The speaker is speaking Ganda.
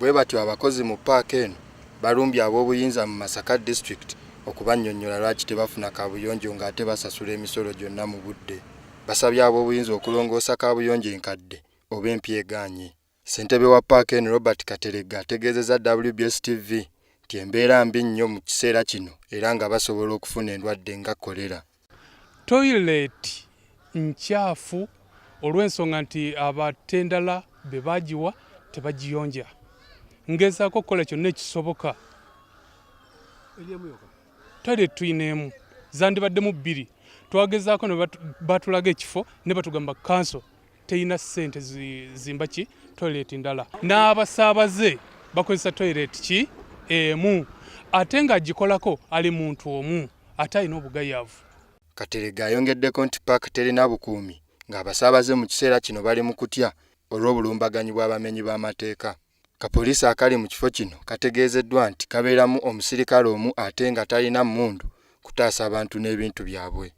bwe batyo abakozi mu paaka eno balumbye ab'obuyinza mu Masaka district okubannyonnyola lwaki tebafuna Kabuyonjo ng'ate basasula emisolo gyonna mu budde. Basabye ab'obuyinza okulongoosa Kabuyonjo enkadde oba empyegaanye. Ssentebe wa paaka eno Robert Kateregga ategeezezza WBS TV nti embeera mbi nnyo mu kiseera kino era nga basobola okufuna endwadde nga kolera. Toilet nkyafu olw'ensonga nti abatendala be bagiwa tebagiyonja. Ngezaako okukola kyonna ekisoboka. Toilet tuyineemu zandibaddemu 2. Twagezaako ne batulaga ekifo ne batugamba kanso teyina ssente zimba ki toilet ndala. N'abasaabaze bakozesa toilet ki emu ate nga agikolako ali muntu omu ate alina obugayaavu. Kateregga ayongeddeko nti paaka terina bukuumi ng'abasaabaze mu kiseera kino bali mu kutya olw'obulumbaganyi bw'abamenyi b'amateeka. Kapoliisi akali mu kifo kino kategeezeddwa nti kabeeramu omusirikale omu ate nga talina mmundu kutaasa abantu n'ebintu byabwe.